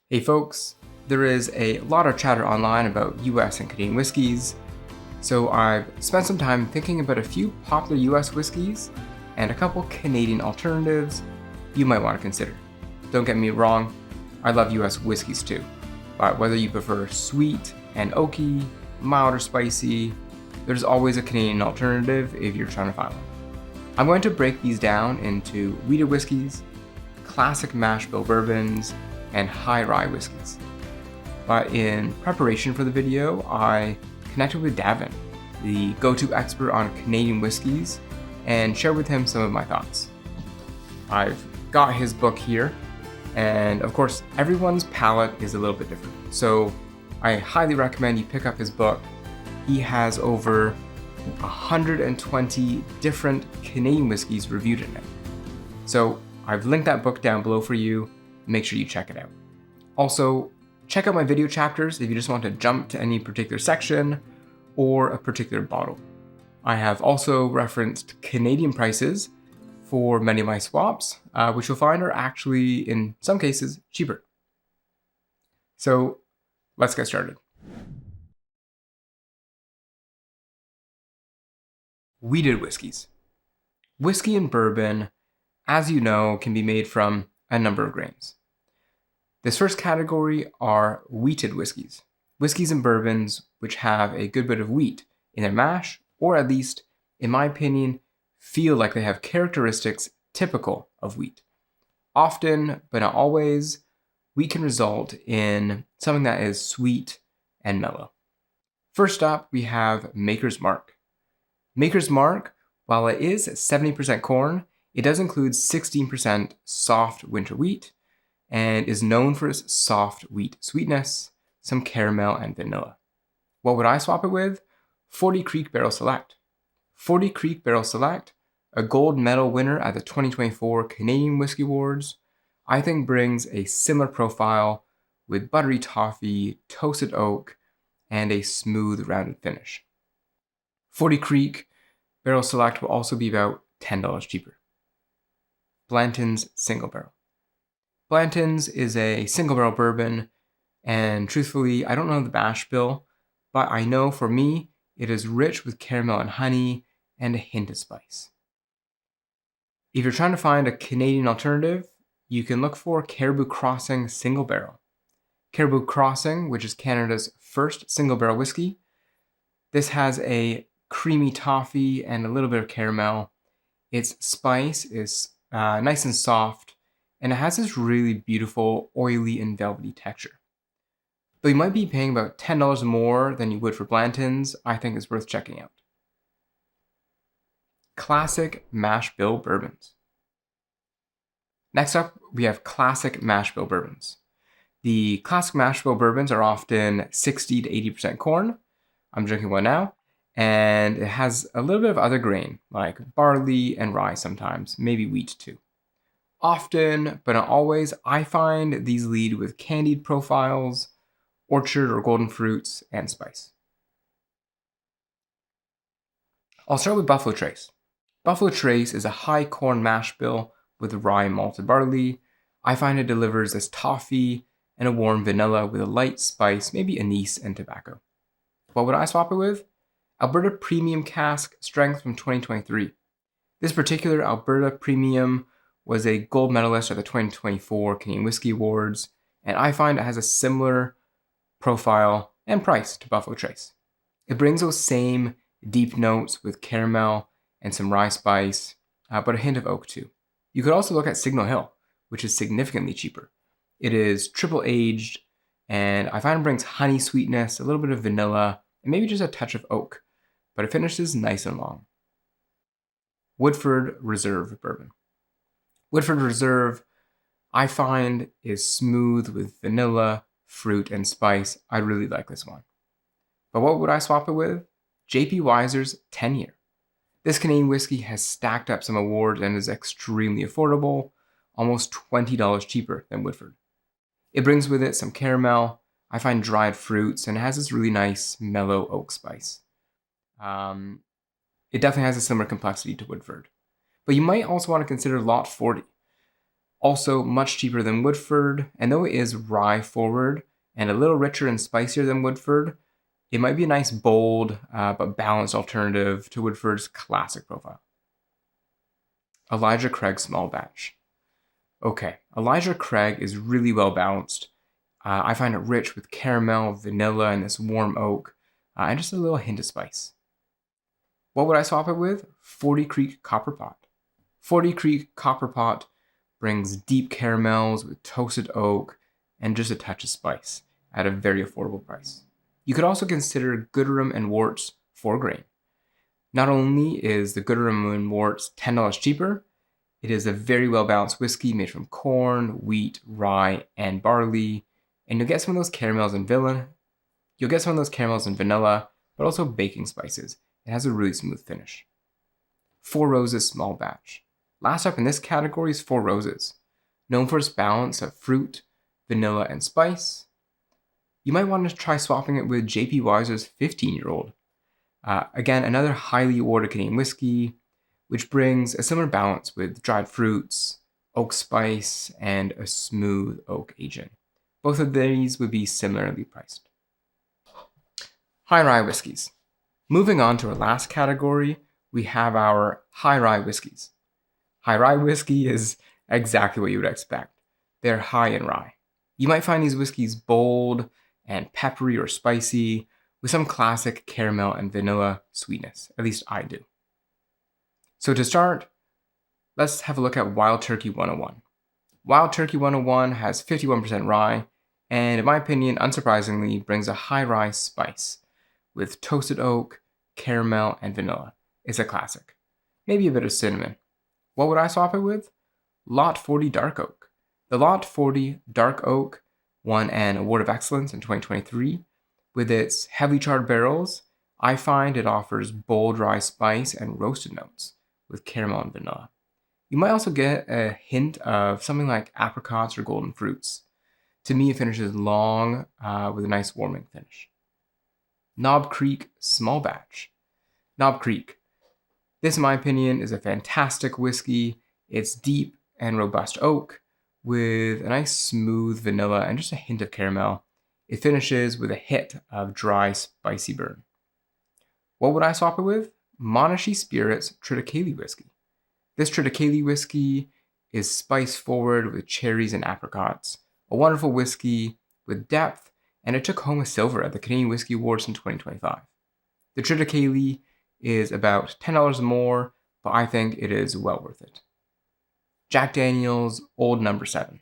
Hey folks, there is a lot of chatter online about US and Canadian whiskies, so I've spent some time thinking about a few popular US whiskies and a couple Canadian alternatives you might want to consider. Don't get me wrong, I love US whiskies too, but whether you prefer sweet and oaky, mild or spicy, there's always a Canadian alternative if you're trying to find one. I'm going to break these down into wheated whiskies, classic mash bill bourbons, and high-rye whiskeys. But in preparation for the video, I connected with Davin, the go-to expert on Canadian whiskeys, and shared with him some of my thoughts. I've got his book here, and of course, everyone's palate is a little bit different. So I highly recommend you pick up his book. He has over 120 different Canadian whiskeys reviewed in it. So I've linked that book down below for you. Make sure you check it out. Also, check out my video chapters if you just want to jump to any particular section or a particular bottle. I have also referenced Canadian prices for many of my swaps, which you'll find are actually, in some cases, cheaper. So let's get started. Wheated whiskeys. Whiskey and bourbon, as you know, can be made from a number of grains. This first category are wheated whiskeys. Whiskeys and bourbons which have a good bit of wheat in their mash, or at least, in my opinion, feel like they have characteristics typical of wheat. Often, but not always, wheat can result in something that is sweet and mellow. First up, we have Maker's Mark. Maker's Mark, while it is 70% corn, it does include 16% soft winter wheat, and is known for its soft wheat sweetness, some caramel and vanilla. What would I swap it with? 40 Creek Barrel Select. 40 Creek Barrel Select, a gold medal winner at the 2024 Canadian Whisky Awards, I think brings a similar profile with buttery toffee, toasted oak, and a smooth rounded finish. 40 Creek Barrel Select will also be about $10 cheaper. Blanton's Single Barrel. Blanton's is a single barrel bourbon, and truthfully, I don't know the mash bill, but I know for me, it is rich with caramel and honey and a hint of spice. If you're trying to find a Canadian alternative, you can look for Caribou Crossing Single Barrel. Caribou Crossing, which is Canada's first single barrel whiskey, this has a creamy toffee and a little bit of caramel. Its spice is nice and soft, and it has this really beautiful, oily and velvety texture. Though you might be paying about $10 more than you would for Blanton's, I think it's worth checking out. Classic mash bill bourbons. Next up, we have classic mash bill bourbons. The classic mash bill bourbons are often 60 to 80% corn. I'm drinking one now, and it has a little bit of other grain, like barley and rye sometimes, maybe wheat too. Often, but not always, I find these lead with candied profiles, orchard or golden fruits, and spice. I'll start with Buffalo Trace. Buffalo Trace is a high corn mash bill with rye malted barley. I find it delivers this toffee and a warm vanilla with a light spice, maybe anise and tobacco. What would I swap it with? Alberta Premium Cask Strength from 2023. This particular Alberta Premium was a gold medalist at the 2024 Canadian Whisky Awards, and I find it has a similar profile and price to Buffalo Trace. It brings those same deep notes with caramel and some rye spice, but a hint of oak too. You could also look at Signal Hill, which is significantly cheaper. It is triple aged, and I find it brings honey sweetness, a little bit of vanilla, and maybe just a touch of oak, but it finishes nice and long. Woodford Reserve bourbon. Woodford Reserve, I find, is smooth with vanilla, fruit, and spice. I really like this one. But what would I swap it with? J.P. Wiser's 10-year. This Canadian whiskey has stacked up some awards and is extremely affordable, almost $20 cheaper than Woodford. It brings with it some caramel, I find dried fruits, and it has this really nice, mellow oak spice. It definitely has a similar complexity to Woodford. But you might also want to consider Lot 40. Also much cheaper than Woodford, and though it is rye forward and a little richer and spicier than Woodford, it might be a nice bold but balanced alternative to Woodford's classic profile. Elijah Craig Small Batch. Okay, Elijah Craig is really well balanced. I find it rich with caramel, vanilla, and this warm oak, and just a little hint of spice. What would I swap it with? 40 Creek Copper Pot. 40 Creek Copper Pot brings deep caramels with toasted oak and just a touch of spice at a very affordable price. You could also consider Gooderham and Worts 4-grain. Not only is the Gooderham and Worts $10 cheaper, it is a very well-balanced whiskey made from corn, wheat, rye, and barley, and you'll get some of those caramels and vanilla. But also baking spices. It has a really smooth finish. Four Roses Small Batch. Last up in this category is Four Roses, known for its balance of fruit, vanilla, and spice. You might want to try swapping it with J.P. Wiser's 15-year-old. Again, another highly awarded Canadian whiskey, which brings a similar balance with dried fruits, oak spice, and a smooth oak aging. Both of these would be similarly priced. High-Rye Whiskeys. Moving on to our last category, we have our High-Rye Whiskeys. High-Rye whiskey is exactly what you would expect. They're high in rye. You might find these whiskeys bold and peppery or spicy, with some classic caramel and vanilla sweetness. At least I do. So to start, let's have a look at Wild Turkey 101. Wild Turkey 101 has 51% rye, and in my opinion, unsurprisingly, brings a high rye spice with toasted oak, caramel, and vanilla. It's a classic. Maybe a bit of cinnamon. What would I swap it with? Lot 40 Dark Oak. The Lot 40 Dark Oak won an Award of Excellence in 2023. With its heavily charred barrels, I find it offers bold rye spice and roasted notes with caramel and vanilla. You might also get a hint of something like apricots or golden fruits. To me, it finishes long with a nice warming finish. Knob Creek Small Batch. Knob Creek. This, in my opinion, is a fantastic whiskey. It's deep and robust oak with a nice smooth vanilla and just a hint of caramel. It finishes with a hit of dry, spicy burn. What would I swap it with? Monashee Spirits Triticale Whiskey. This Triticale whiskey is spice forward with cherries and apricots. A wonderful whiskey with depth, and it took home a silver at the Canadian Whiskey Awards in 2025. The Triticale is about $10 more, but I think it is well worth it. Jack Daniel's Old No. 7.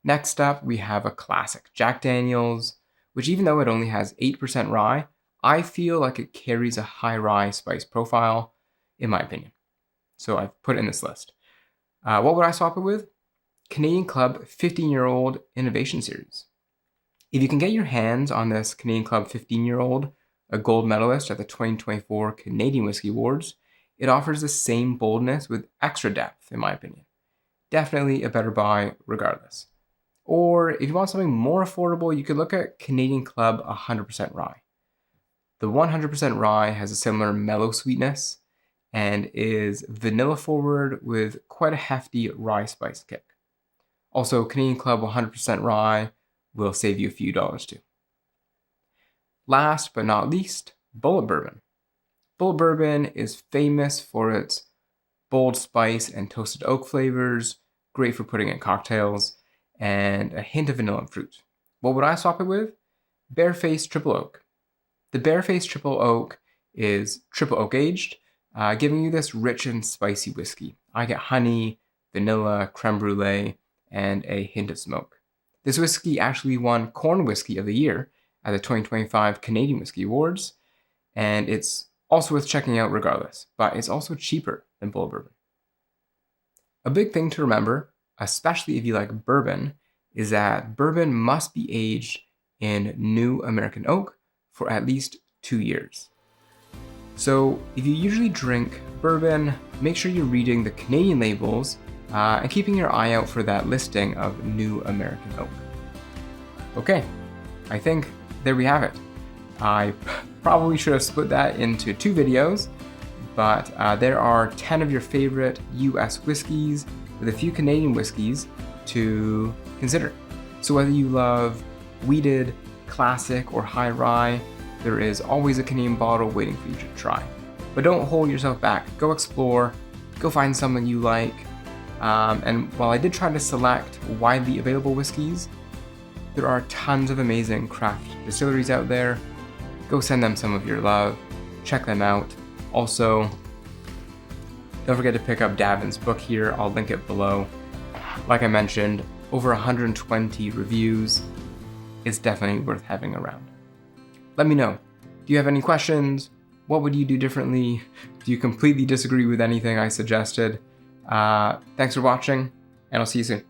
Next up, we have a classic, Jack Daniel's, which even though it only has 8% rye, I feel like it carries a high rye spice profile, in my opinion. So I've put it in this list. What would I swap it with? Canadian Club 15-year-old Innovation Series. If you can get your hands on this Canadian Club 15-year-old, a gold medalist at the 2024 Canadian Whiskey Awards, it offers the same boldness with extra depth, in my opinion. Definitely a better buy regardless. Or if you want something more affordable, you could look at Canadian Club 100% Rye. The 100% Rye has a similar mellow sweetness and is vanilla forward with quite a hefty rye spice kick. Also, Canadian Club 100% Rye will save you a few dollars too. Last but not least, Bulleit Bourbon. Bulleit Bourbon is famous for its bold spice and toasted oak flavors, great for putting in cocktails, and a hint of vanilla and fruit. What would I swap it with? Barefaced Triple Oak. The Barefaced Triple Oak is triple oak aged, giving you this rich and spicy whiskey. I get honey, vanilla, creme brulee, and a hint of smoke. This whiskey actually won Corn Whiskey of the Year at the 2025 Canadian Whiskey Awards, and it's also worth checking out regardless, but it's also cheaper than Bulleit Bourbon. A big thing to remember, especially if you like bourbon, is that bourbon must be aged in new American oak for at least 2 years. So if you usually drink bourbon, make sure you're reading the Canadian labels and keeping your eye out for that listing of new American oak. Okay, I think there we have it. I probably should have split that into 2 videos, but there are 10 of your favorite US whiskeys with a few Canadian whiskeys to consider. So whether you love wheated, classic, or high-rye, there is always a Canadian bottle waiting for you to try. But don't hold yourself back. Go explore, go find something you like. And while I did try to select widely available whiskeys, there are tons of amazing craft distilleries out there. Go send them some of your love. Check them out. Also, don't forget to pick up Davin's book here. I'll link it below. Like I mentioned, over 120 reviews. It's definitely worth having around. Let me know. Do you have any questions? What would you do differently? Do you completely disagree with anything I suggested? Thanks for watching, and I'll see you soon.